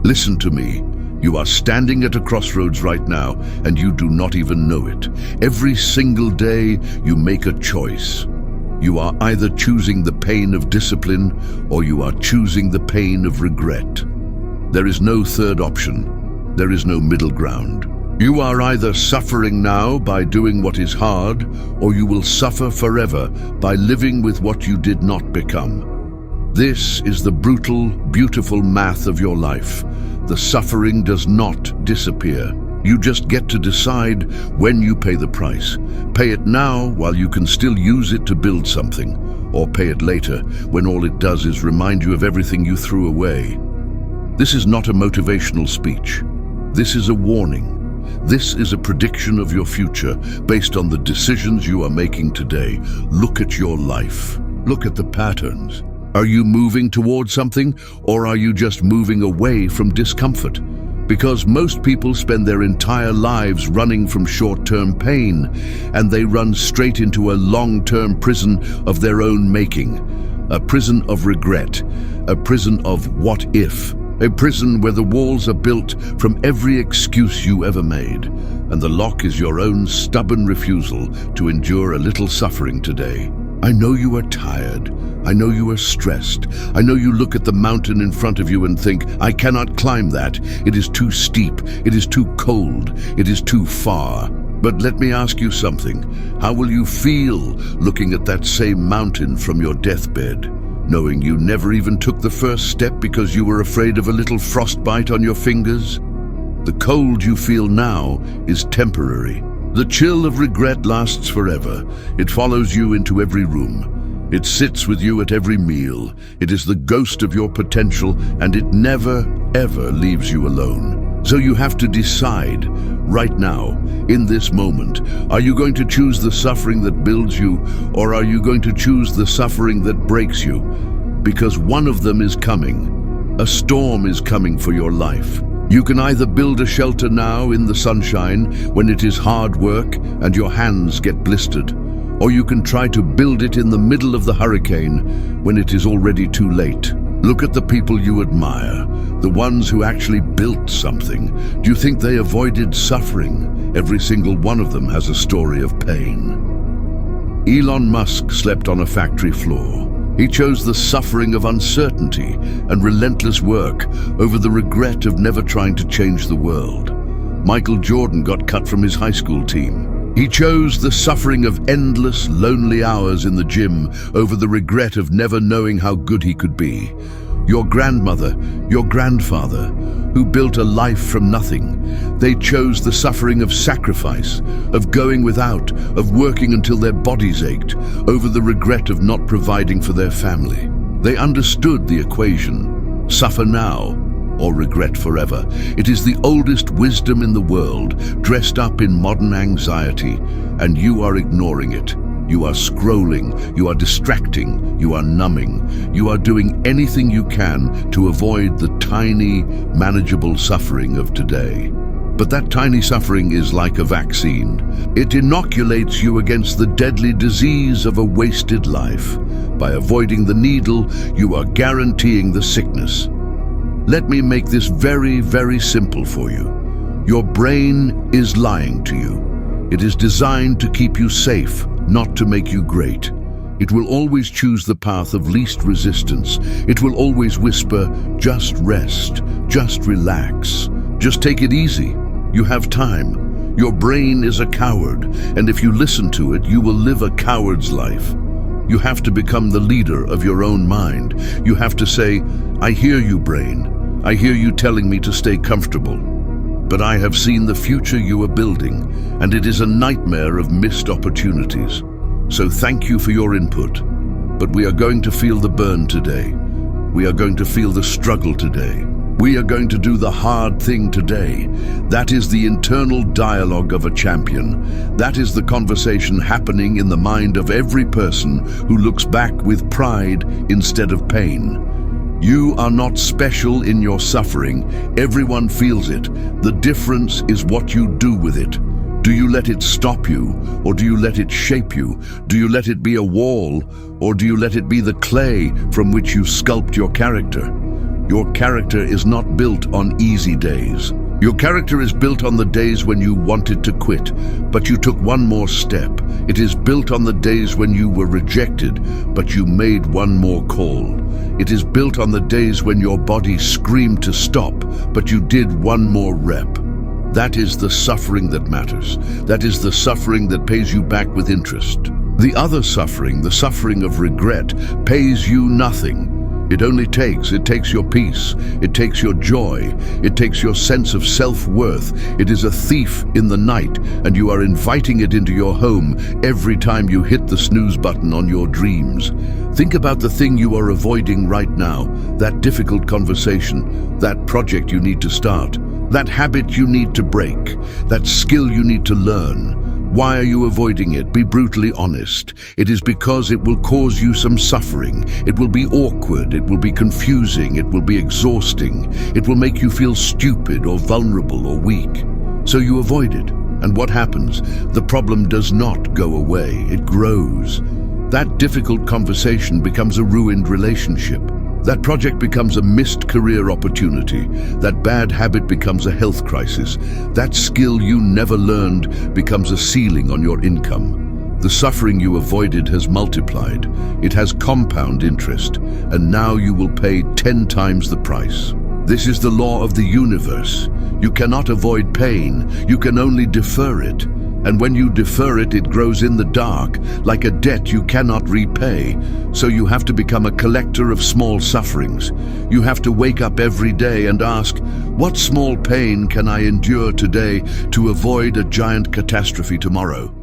Listen to me. You are standing at a crossroads right now, and you do not even know it. Every single day, you make a choice. You are either choosing the pain of discipline, or you are choosing the pain of regret. There is no third option. There is no middle ground. You are either suffering now by doing what is hard, or you will suffer forever by living with what you did not become. This is the brutal, beautiful math of your life. The suffering does not disappear. You just get to decide when you pay the price. Pay it now while you can still use it to build something, or pay it later when all it does is remind you of everything you threw away. This is not a motivational speech. This is a warning. This is a prediction of your future based on the decisions you are making today. Look at your life. Look at the patterns. Are you moving toward something, or are you just moving away from discomfort? Because most people spend their entire lives running from short-term pain, and they run straight into a long-term prison of their own making. A prison of regret, a prison of what if, a prison where the walls are built from every excuse you ever made, and the lock is your own stubborn refusal to endure a little suffering today. I know you are tired. I know you are stressed. I know you look at the mountain in front of you and think, I cannot climb that. It is too steep. It is too cold. It is too far. But let me ask you something. How will you feel looking at that same mountain from your deathbed, knowing you never even took the first step because you were afraid of a little frostbite on your fingers? The cold you feel now is temporary. The chill of regret lasts forever. It follows you into every room. It sits with you at every meal. It is the ghost of your potential, and it never, ever leaves you alone. So you have to decide, right now, in this moment, are you going to choose the suffering that builds you, or are you going to choose the suffering that breaks you? Because one of them is coming. A storm is coming for your life. You can either build a shelter now in the sunshine when it is hard work and your hands get blistered, or you can try to build it in the middle of the hurricane when it is already too late. Look at the people you admire, the ones who actually built something. Do you think they avoided suffering? Every single one of them has a story of pain. Elon Musk slept on a factory floor. He chose the suffering of uncertainty and relentless work over the regret of never trying to change the world. Michael Jordan got cut from his high school team. He chose the suffering of endless, lonely hours in the gym over the regret of never knowing how good he could be. Your grandmother, your grandfather, who built a life from nothing, they chose the suffering of sacrifice, of going without, of working until their bodies ached, over the regret of not providing for their family. They understood the equation: suffer now or regret forever. It is the oldest wisdom in the world, dressed up in modern anxiety, and you are ignoring it. You are scrolling, you are distracting, you are numbing, you are doing anything you can to avoid the tiny, manageable suffering of today. But that tiny suffering is like a vaccine. It inoculates you against the deadly disease of a wasted life. By avoiding the needle, you are guaranteeing the sickness. Let me make this very, very simple for you. Your brain is lying to you. It is designed to keep you safe, not to make you great. It will always choose the path of least resistance. It will always whisper, just rest, just relax, just take it easy. You have time. Your brain is a coward, and if you listen to it, you will live a coward's life. You have to become the leader of your own mind. You have to say, I hear you, brain. I hear you telling me to stay comfortable. But I have seen the future you are building, and it is a nightmare of missed opportunities. So thank you for your input. But we are going to feel the burn today. We are going to feel the struggle today. We are going to do the hard thing today. That is the internal dialogue of a champion. That is the conversation happening in the mind of every person who looks back with pride instead of pain. You are not special in your suffering. Everyone feels it. The difference is what you do with it. Do you let it stop you, or do you let it shape you? Do you let it be a wall, or do you let it be the clay from which you sculpt your character? Your character is not built on easy days. Your character is built on the days when you wanted to quit, but you took one more step. It is built on the days when you were rejected, but you made one more call. It is built on the days when your body screamed to stop, but you did one more rep. That is the suffering that matters. That is the suffering that pays you back with interest. The other suffering, the suffering of regret, pays you nothing. It takes your peace, it takes your joy, it takes your sense of self-worth. It is a thief in the night, and you are inviting it into your home every time you hit the snooze button on your dreams. Think about the thing you are avoiding right now, that difficult conversation, that project you need to start, that habit you need to break, that skill you need to learn. Why are you avoiding it? Be brutally honest. It is because it will cause you some suffering. It will be awkward. It will be confusing. It will be exhausting. It will make you feel stupid or vulnerable or weak. So you avoid it. And what happens? The problem does not go away. It grows. That difficult conversation becomes a ruined relationship. That project becomes a missed career opportunity. That bad habit becomes a health crisis. That skill you never learned becomes a ceiling on your income. The suffering you avoided has multiplied. It has compound interest, and now you will pay 10 times the price. This is the law of the universe. You cannot avoid pain. You can only defer it. And when you defer it, it grows in the dark, like a debt you cannot repay. So you have to become a collector of small sufferings. You have to wake up every day and ask, what small pain can I endure today to avoid a giant catastrophe tomorrow?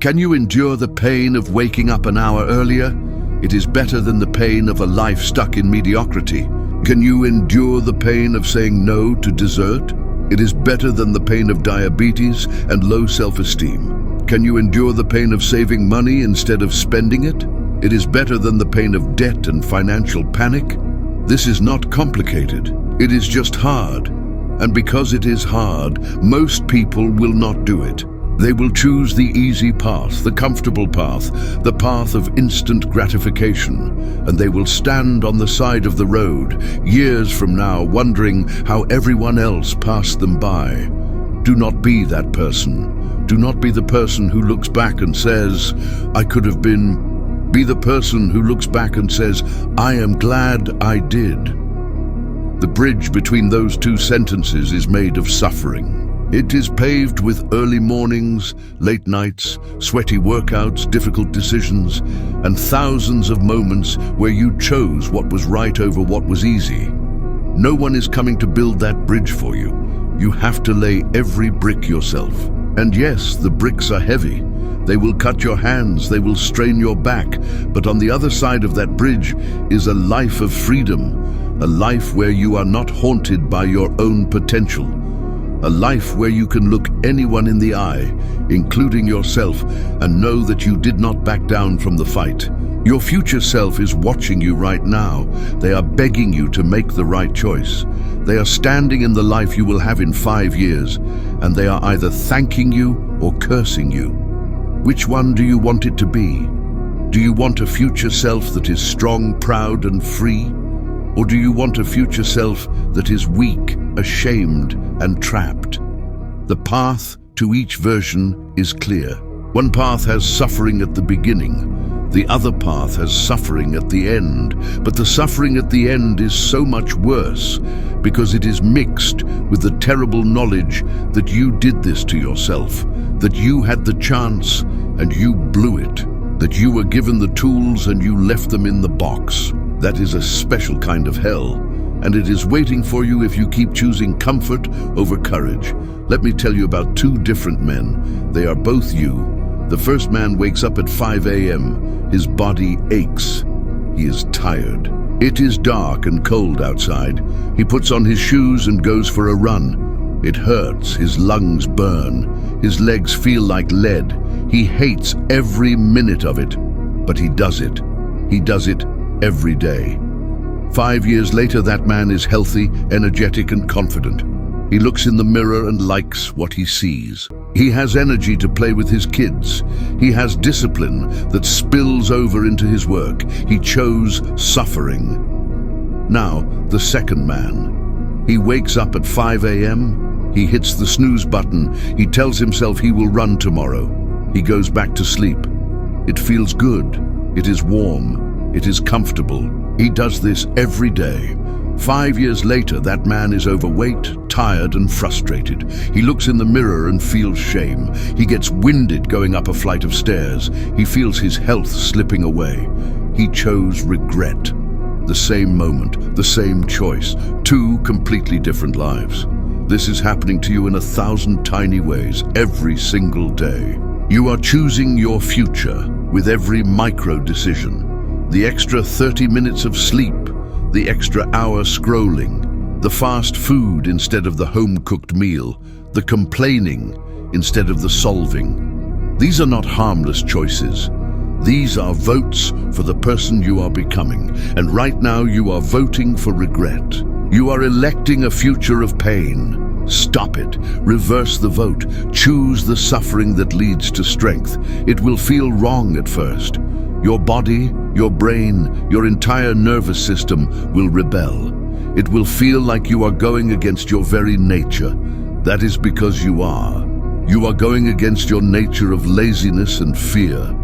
Can you endure the pain of waking up an hour earlier? It is better than the pain of a life stuck in mediocrity. Can you endure the pain of saying no to dessert? It is better than the pain of diabetes and low self-esteem. Can you endure the pain of saving money instead of spending it? It is better than the pain of debt and financial panic. This is not complicated. It is just hard. And because it is hard, most people will not do it. They will choose the easy path, the comfortable path, the path of instant gratification, and they will stand on the side of the road years from now wondering how everyone else passed them by. Do not be that person. Do not be the person who looks back and says, I could have been. Be the person who looks back and says, I am glad I did. The bridge between those two sentences is made of suffering. It is paved with early mornings, late nights, sweaty workouts, difficult decisions, and thousands of moments where you chose what was right over what was easy. No one is coming to build that bridge for you. You have to lay every brick yourself. And yes, the bricks are heavy. They will cut your hands, they will strain your back, but on the other side of that bridge is a life of freedom, a life where you are not haunted by your own potential. A life where you can look anyone in the eye, including yourself, and know that you did not back down from the fight. Your future self is watching you right now. They are begging you to make the right choice. They are standing in the life you will have in 5 years, and they are either thanking you or cursing you. Which one do you want it to be? Do you want a future self that is strong, proud, and free? Or do you want a future self that is weak, ashamed, and trapped? The path to each version is clear. One path has suffering at the beginning. The other path has suffering at the end. But the suffering at the end is so much worse because it is mixed with the terrible knowledge that you did this to yourself, that you had the chance and you blew it, that you were given the tools and you left them in the box. That is a special kind of hell, and it is waiting for you if you keep choosing comfort over courage. Let me tell you about 2 different men. They are both you. The first man wakes up at 5 a.m. His body aches. He is tired. It is dark and cold outside. He puts on his shoes and goes for a run. It hurts. His lungs burn. His legs feel like lead. He hates every minute of it, but he does it. He does it every day. 5 years later, that man is healthy, energetic, and confident. He looks in the mirror and likes what he sees. He has energy to play with his kids. He has discipline that spills over into his work. He chose suffering. Now, the second man. He wakes up at 5 a.m. He hits the snooze button. He tells himself he will run tomorrow. He goes back to sleep. It feels good. It is warm. It is comfortable. He does this every day. 5 years later, that man is overweight, tired and frustrated. He looks in the mirror and feels shame. He gets winded going up a flight of stairs. He feels his health slipping away. He chose regret. The same moment, the same choice, two completely different lives. This is happening to you in 1,000 tiny ways every single day. You are choosing your future with every micro decision. The extra 30 minutes of sleep, the extra hour scrolling, the fast food instead of the home-cooked meal, the complaining instead of the solving. These are not harmless choices. These are votes for the person you are becoming, and right now you are voting for regret. You are electing a future of pain. Stop it. Reverse the vote. Choose the suffering that leads to strength. It will feel wrong at first. Your body, your brain, your entire nervous system will rebel. It will feel like you are going against your very nature. That is because you are. You are going against your nature of laziness and fear.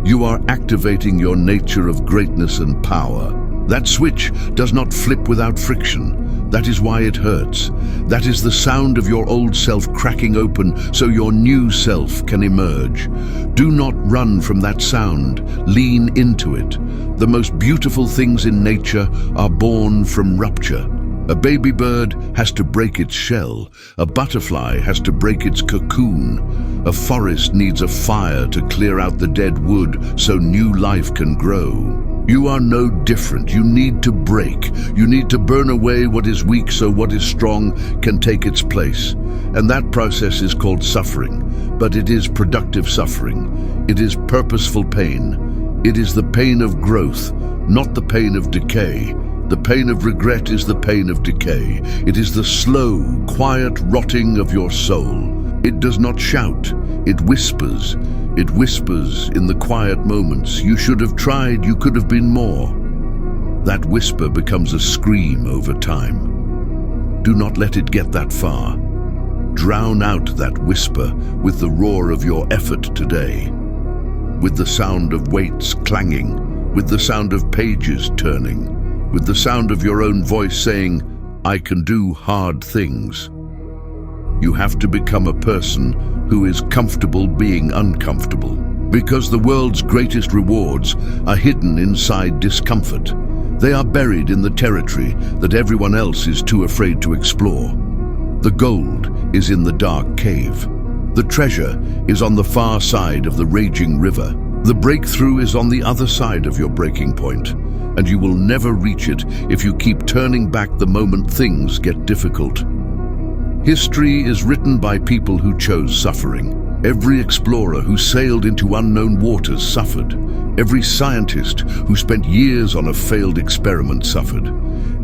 You are activating your nature of greatness and power. That switch does not flip without friction. That is why it hurts. That is the sound of your old self cracking open so your new self can emerge. Do not run from that sound. Lean into it. The most beautiful things in nature are born from rupture. A baby bird has to break its shell. A butterfly has to break its cocoon. A forest needs a fire to clear out the dead wood so new life can grow. You are no different. You need to break. You need to burn away what is weak so what is strong can take its place. And that process is called suffering. But it is productive suffering. It is purposeful pain. It is the pain of growth, not the pain of decay. The pain of regret is the pain of decay. It is the slow, quiet rotting of your soul. It does not shout. It whispers. It whispers in the quiet moments. You should have tried. You could have been more. That whisper becomes a scream over time. Do not let it get that far. Drown out that whisper with the roar of your effort today. With the sound of weights clanging. With the sound of pages turning. With the sound of your own voice saying, I can do hard things. You have to become a person who is comfortable being uncomfortable, because the world's greatest rewards are hidden inside discomfort. They are buried in the territory that everyone else is too afraid to explore. The gold is in the dark cave. The treasure is on the far side of the raging river. The breakthrough is on the other side of your breaking point, and you will never reach it if you keep turning back the moment things get difficult. History is written by people who chose suffering. Every explorer who sailed into unknown waters suffered. Every scientist who spent years on a failed experiment suffered.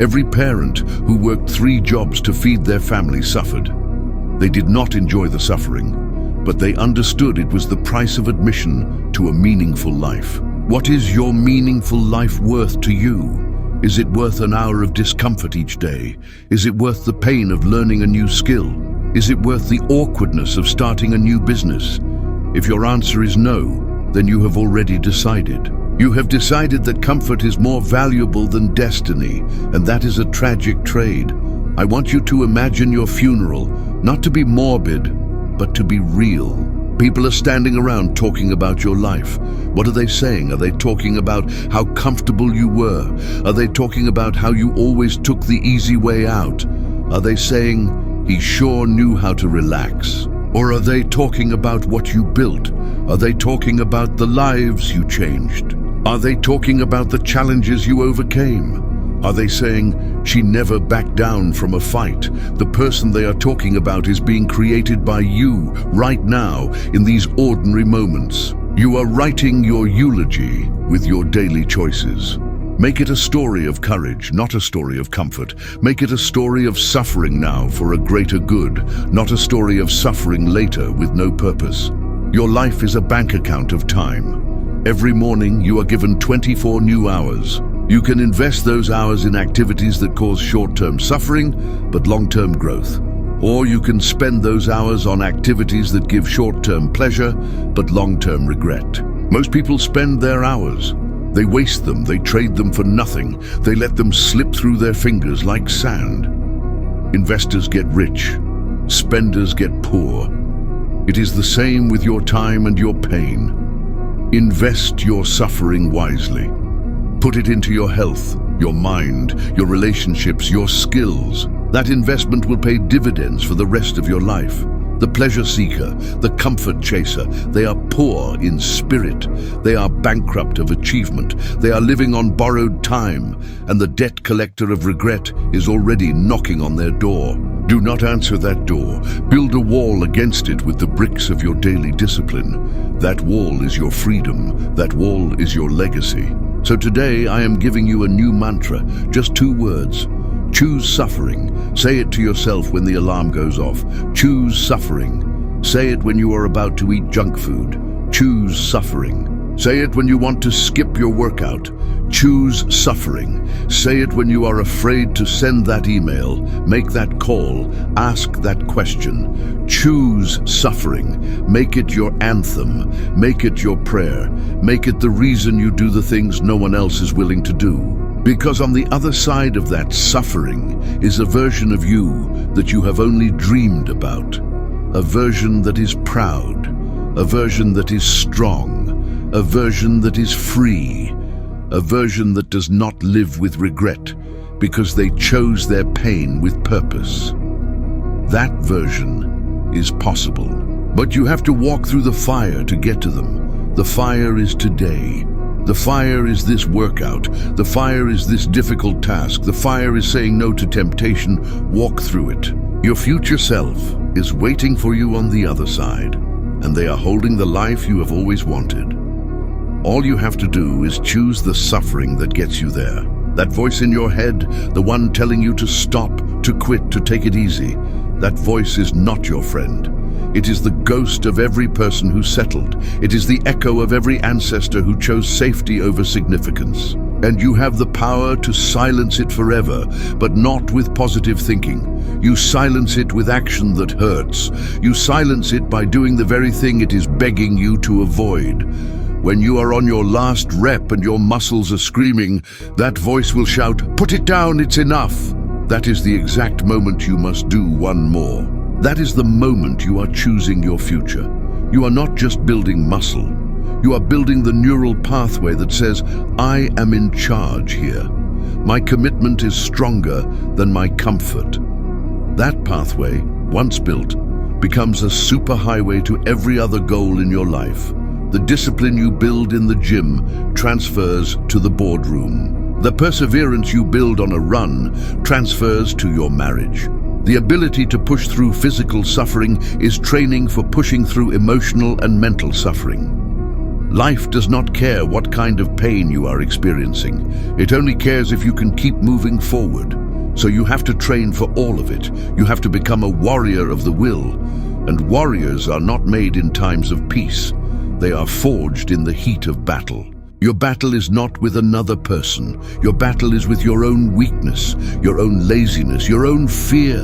Every parent who worked 3 jobs to feed their family suffered. They did not enjoy the suffering, but they understood it was the price of admission to a meaningful life. What is your meaningful life worth to you? Is it worth an hour of discomfort each day? Is it worth the pain of learning a new skill? Is it worth the awkwardness of starting a new business? If your answer is no, then you have already decided. You have decided that comfort is more valuable than destiny, and that is a tragic trade. I want you to imagine your funeral, not to be morbid, but to be real. People are standing around talking about your life. What are they saying? Are they talking about how comfortable you were? Are they talking about how you always took the easy way out? Are they saying, he sure knew how to relax? Or are they talking about what you built? Are they talking about the lives you changed? Are they talking about the challenges you overcame? Are they saying, she never backed down from a fight? The person they are talking about is being created by you right now in these ordinary moments. You are writing your eulogy with your daily choices. Make it a story of courage, not a story of comfort. Make it a story of suffering now for a greater good, not a story of suffering later with no purpose. Your life is a bank account of time. Every morning you are given 24 new hours. You can invest those hours in activities that cause short-term suffering, but long-term growth. Or you can spend those hours on activities that give short-term pleasure, but long-term regret. Most people spend their hours. They waste them, they trade them for nothing. They let them slip through their fingers like sand. Investors get rich. Spenders get poor. It is the same with your time and your pain. Invest your suffering wisely. Put it into your health, your mind, your relationships, your skills. That investment will pay dividends for the rest of your life. The pleasure seeker, the comfort chaser, they are poor in spirit. They are bankrupt of achievement. They are living on borrowed time, and the debt collector of regret is already knocking on their door. Do not answer that door. Build a wall against it with the bricks of your daily discipline. That wall is your freedom. That wall is your legacy. So today I am giving you a new mantra, just 2 words. Choose suffering. Say it to yourself when the alarm goes off. Choose suffering. Say it when you are about to eat junk food. Choose suffering. Say it when you want to skip your workout. Choose suffering. Say it when you are afraid to send that email, make that call, ask that question. Choose suffering. Make it your anthem. Make it your prayer. Make it the reason you do the things no one else is willing to do. Because on the other side of that suffering is a version of you that you have only dreamed about. A version that is proud. A version that is strong. A version that is free. A version that does not live with regret because they chose their pain with purpose. That version is possible. But you have to walk through the fire to get to them. The fire is today. The fire is this workout. The fire is this difficult task. The fire is saying no to temptation. Walk through it. Your future self is waiting for you on the other side, and they are holding the life you have always wanted. All you have to do is choose the suffering that gets you there. That voice in your head, the one telling you to stop, to quit, to take it easy, that voice is not your friend. It is the ghost of every person who settled. It is the echo of every ancestor who chose safety over significance. And you have the power to silence it forever, but not with positive thinking. You silence it with action that hurts. You silence it by doing the very thing it is begging you to avoid. When you are on your last rep and your muscles are screaming, that voice will shout, "Put it down, it's enough." That is the exact moment you must do one more. That is the moment you are choosing your future. You are not just building muscle. You are building the neural pathway that says, "I am in charge here. My commitment is stronger than my comfort." That pathway, once built, becomes a superhighway to every other goal in your life. The discipline you build in the gym transfers to the boardroom. The perseverance you build on a run transfers to your marriage. The ability to push through physical suffering is training for pushing through emotional and mental suffering. Life does not care what kind of pain you are experiencing. It only cares if you can keep moving forward. So you have to train for all of it. You have to become a warrior of the will. And warriors are not made in times of peace. They are forged in the heat of battle. Your battle is not with another person. Your battle is with your own weakness, your own laziness, your own fear.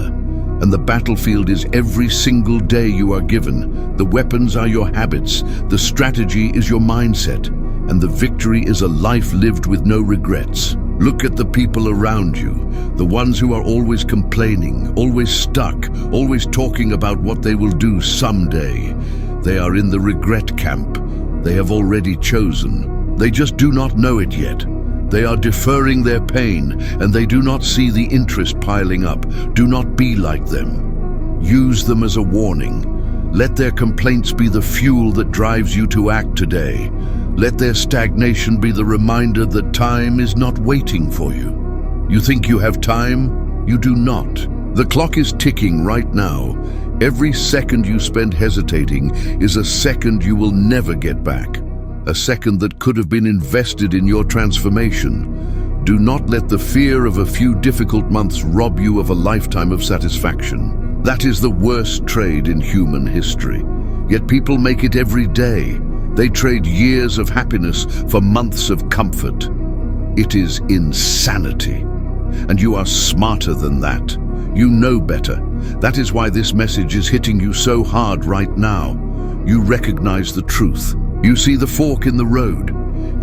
And the battlefield is every single day you are given. The weapons are your habits. The strategy is your mindset. And the victory is a life lived with no regrets. Look at the people around you, the ones who are always complaining, always stuck, always talking about what they will do someday. They are in the regret camp. They have already chosen. They just do not know it yet. They are deferring their pain, and they do not see the interest piling up. Do not be like them. Use them as a warning. Let their complaints be the fuel that drives you to act today. Let their stagnation be the reminder that time is not waiting for you. You think you have time? You do not. The clock is ticking right now. Every second you spend hesitating is a second you will never get back. A second that could have been invested in your transformation. Do not let the fear of a few difficult months rob you of a lifetime of satisfaction. That is the worst trade in human history. Yet people make it every day. They trade years of happiness for months of comfort. It is insanity. And you are smarter than that. You know better. That is why this message is hitting you so hard right now. You recognize the truth. You see the fork in the road,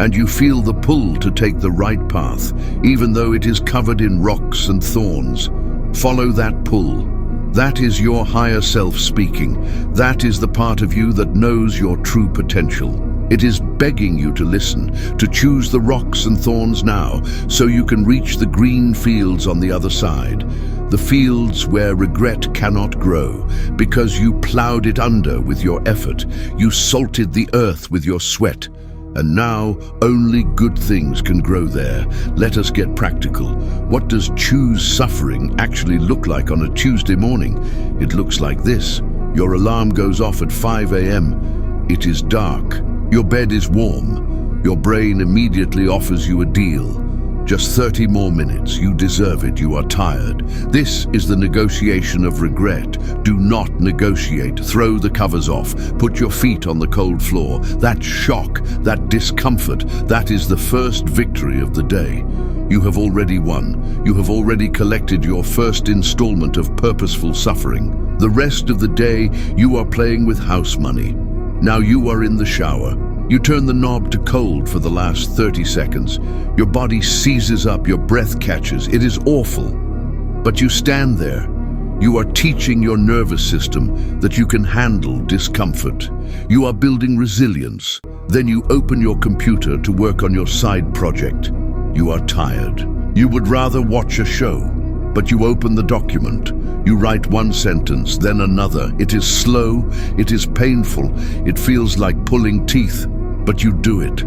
and you feel the pull to take the right path, even though it is covered in rocks and thorns. Follow that pull. That is your higher self speaking. That is the part of you that knows your true potential. It is begging you to listen, to choose the rocks and thorns now, so you can reach the green fields on the other side. The fields where regret cannot grow, because you plowed it under with your effort. You salted the earth with your sweat. And now, only good things can grow there. Let us get practical. What does choose suffering actually look like on a Tuesday morning? It looks like this. Your alarm goes off at 5 a.m. It is dark. Your bed is warm. Your brain immediately offers you a deal. Just 30 more minutes. You deserve it. You are tired. This is the negotiation of regret. Do not negotiate. Throw the covers off. Put your feet on the cold floor. That shock, that discomfort, that is the first victory of the day. You have already won. You have already collected your first installment of purposeful suffering. The rest of the day, you are playing with house money. Now you are in the shower. You turn the knob to cold for the last 30 seconds. Your body seizes up, your breath catches. It is awful. But you stand there. You are teaching your nervous system that you can handle discomfort. You are building resilience. Then you open your computer to work on your side project. You are tired. You would rather watch a show, but you open the document. You write one sentence, then another. It is slow, it is painful, it feels like pulling teeth, but you do it.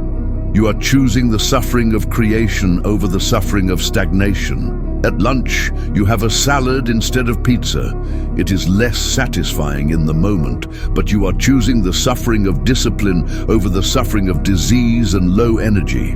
You are choosing the suffering of creation over the suffering of stagnation. At lunch, you have a salad instead of pizza. It is less satisfying in the moment, but you are choosing the suffering of discipline over the suffering of disease and low energy.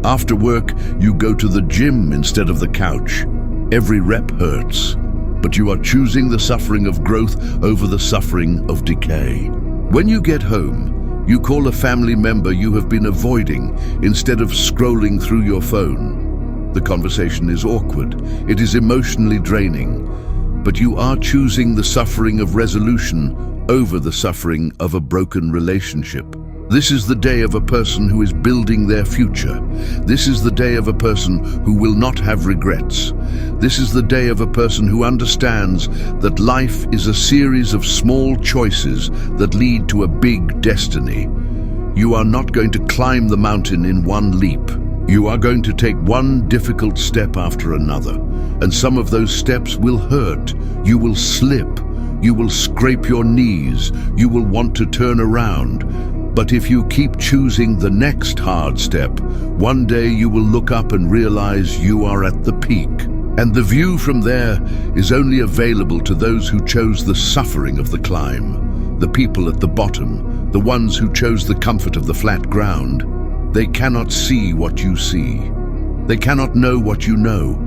After work, you go to the gym instead of the couch. Every rep hurts, but you are choosing the suffering of growth over the suffering of decay. When you get home, you call a family member you have been avoiding instead of scrolling through your phone. The conversation is awkward. It is emotionally draining, but you are choosing the suffering of resolution over the suffering of a broken relationship. This is the day of a person who is building their future. This is the day of a person who will not have regrets. This is the day of a person who understands that life is a series of small choices that lead to a big destiny. You are not going to climb the mountain in one leap. You are going to take one difficult step after another, and some of those steps will hurt. You will slip. You will scrape your knees. You will want to turn around. But if you keep choosing the next hard step, one day you will look up and realize you are at the peak. And the view from there is only available to those who chose the suffering of the climb. The people at the bottom, the ones who chose the comfort of the flat ground, they cannot see what you see. They cannot know what you know.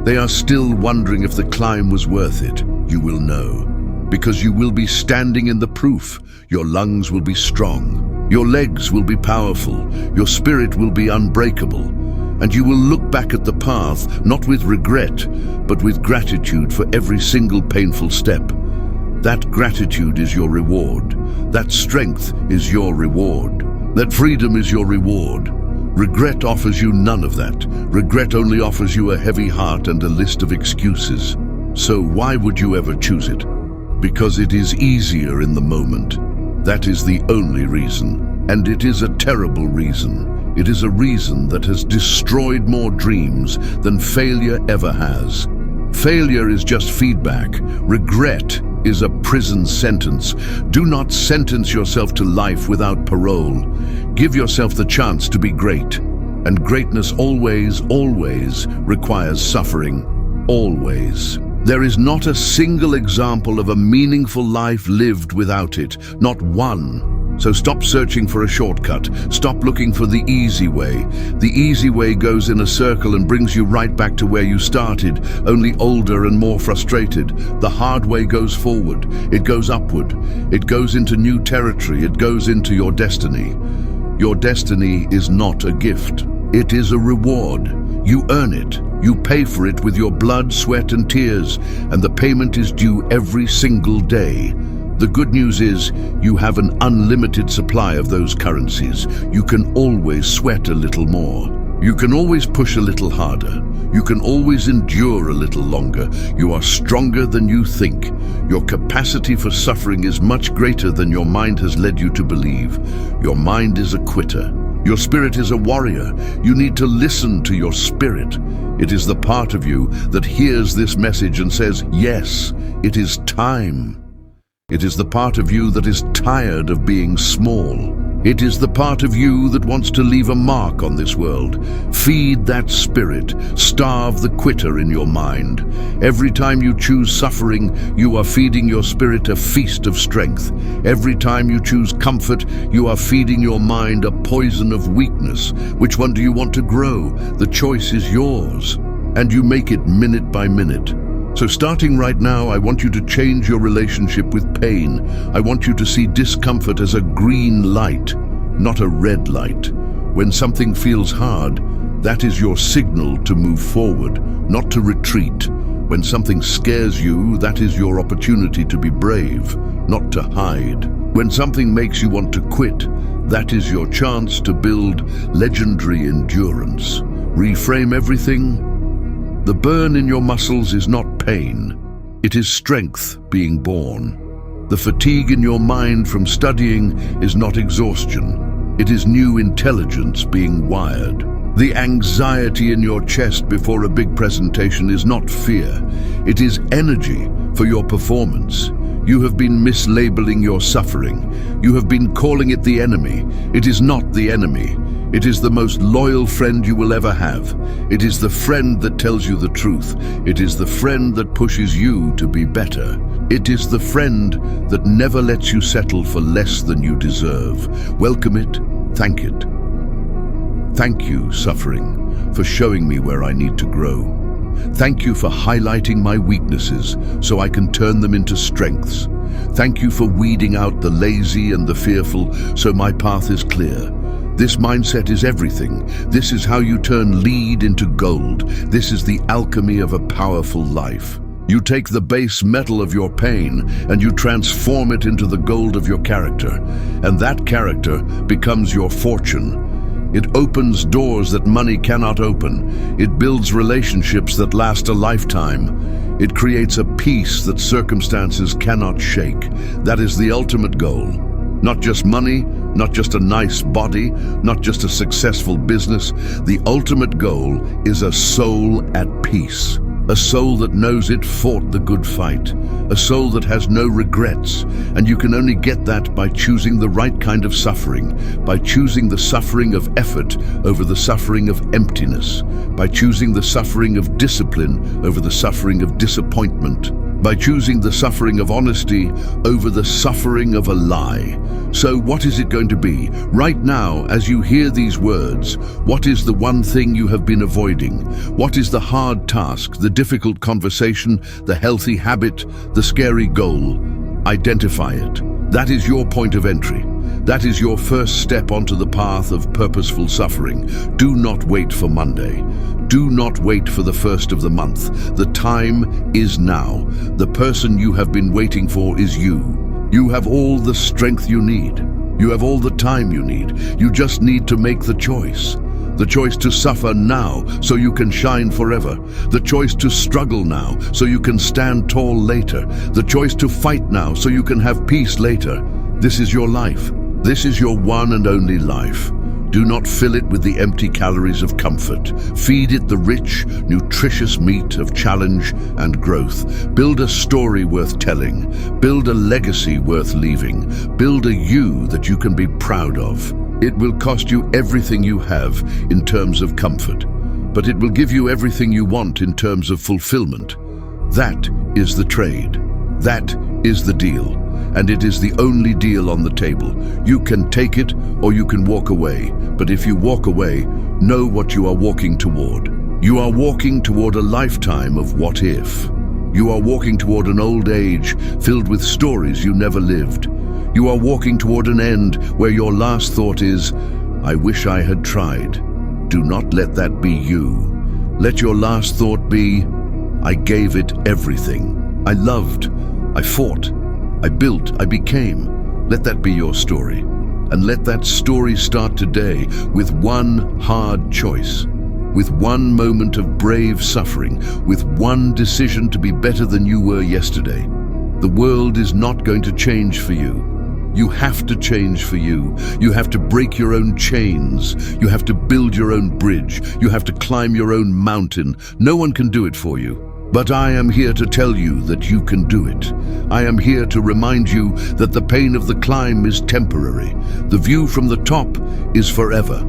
They are still wondering if the climb was worth it. You will know, because you will be standing in the proof. Your lungs will be strong. Your legs will be powerful, your spirit will be unbreakable, and you will look back at the path, not with regret, but with gratitude for every single painful step. That gratitude is your reward. That strength is your reward. That freedom is your reward. Regret offers you none of that. Regret only offers you a heavy heart and a list of excuses. So why would you ever choose it? Because it is easier in the moment. That is the only reason, and it is a terrible reason. It is a reason that has destroyed more dreams than failure ever has. Failure is just feedback. Regret is a prison sentence. Do not sentence yourself to life without parole. Give yourself the chance to be great. And greatness always, always requires suffering. Always. There is not a single example of a meaningful life lived without it, not one. So stop searching for a shortcut. Stop looking for the easy way. The easy way goes in a circle and brings you right back to where you started, only older and more frustrated. The hard way goes forward. It goes upward. It goes into new territory. It goes into your destiny. Your destiny is not a gift. It is a reward. You earn it. You pay for it with your blood, sweat, and tears, and the payment is due every single day. The good news is you have an unlimited supply of those currencies. You can always sweat a little more. You can always push a little harder. You can always endure a little longer. You are stronger than you think. Your capacity for suffering is much greater than your mind has led you to believe. Your mind is a quitter. Your spirit is a warrior. You need to listen to your spirit. It is the part of you that hears this message and says, yes, it is time. It is the part of you that is tired of being small. It is the part of you that wants to leave a mark on this world. Feed that spirit. Starve the quitter in your mind. Every time you choose suffering, you are feeding your spirit a feast of strength. Every time you choose comfort, you are feeding your mind a poison of weakness. Which one do you want to grow? The choice is yours. And you make it minute by minute. So starting right now, I want you to change your relationship with pain. I want you to see discomfort as a green light, not a red light. When something feels hard, that is your signal to move forward, not to retreat. When something scares you, that is your opportunity to be brave, not to hide. When something makes you want to quit, that is your chance to build legendary endurance. Reframe everything. The burn in your muscles is not pain. It is strength being born. The fatigue in your mind from studying is not exhaustion. It is new intelligence being wired. The anxiety in your chest before a big presentation is not fear. It is energy for your performance. You have been mislabeling your suffering. You have been calling it the enemy. It is not the enemy. It is the most loyal friend you will ever have. It is the friend that tells you the truth. It is the friend that pushes you to be better. It is the friend that never lets you settle for less than you deserve. Welcome it, thank it. Thank you, suffering, for showing me where I need to grow. Thank you for highlighting my weaknesses so I can turn them into strengths. Thank you for weeding out the lazy and the fearful so my path is clear. This mindset is everything. This is how you turn lead into gold. This is the alchemy of a powerful life. You take the base metal of your pain and you transform it into the gold of your character. And that character becomes your fortune. It opens doors that money cannot open. It builds relationships that last a lifetime. It creates a peace that circumstances cannot shake. That is the ultimate goal. Not just money, not just a nice body, not just a successful business. The ultimate goal is a soul at peace. A soul that knows it fought the good fight. A soul that has no regrets. And you can only get that by choosing the right kind of suffering. By choosing the suffering of effort over the suffering of emptiness. By choosing the suffering of discipline over the suffering of disappointment. By choosing the suffering of honesty over the suffering of a lie. So what is it going to be? Right now, as you hear these words, what is the one thing you have been avoiding? What is the hard task, the difficult conversation, the healthy habit, the scary goal? Identify it. That is your point of entry. That is your first step onto the path of purposeful suffering. Do not wait for Monday. Do not wait for the first of the month. The time is now. The person you have been waiting for is you. You have all the strength you need. You have all the time you need. You just need to make the choice. The choice to suffer now so you can shine forever. The choice to struggle now so you can stand tall later. The choice to fight now so you can have peace later. This is your life. This is your one and only life. Do not fill it with the empty calories of comfort. Feed it the rich, nutritious meat of challenge and growth. Build a story worth telling. Build a legacy worth leaving. Build a you that you can be proud of. It will cost you everything you have in terms of comfort, but it will give you everything you want in terms of fulfillment. That is the trade. That is the deal. And it is the only deal on the table. You can take it or you can walk away. But if you walk away, know what you are walking toward. You are walking toward a lifetime of what if. You are walking toward an old age filled with stories you never lived. You are walking toward an end where your last thought is, I wish I had tried. Do not let that be you. Let your last thought be, I gave it everything. I loved, I fought, I built, I became. Let that be your story. And let that story start today with one hard choice, with one moment of brave suffering, with one decision to be better than you were yesterday. The world is not going to change for you. You have to change for you. You have to break your own chains. You have to build your own bridge. You have to climb your own mountain. No one can do it for you. But I am here to tell you that you can do it. I am here to remind you that the pain of the climb is temporary. The view from the top is forever.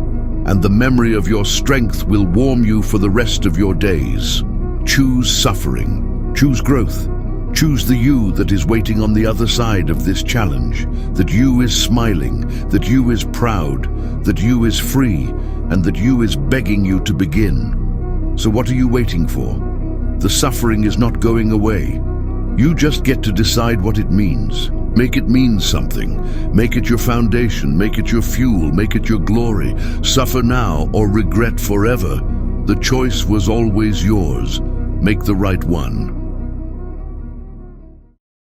And the memory of your strength will warm you for the rest of your days. Choose suffering. Choose growth. Choose the you that is waiting on the other side of this challenge. That you is smiling. That you is proud. That you is free. And that you is begging you to begin. So what are you waiting for? The suffering is not going away. You just get to decide what it means. Make it mean something. Make it your foundation. Make it your fuel. Make it your glory. Suffer now or regret forever. The choice was always yours. Make the right one.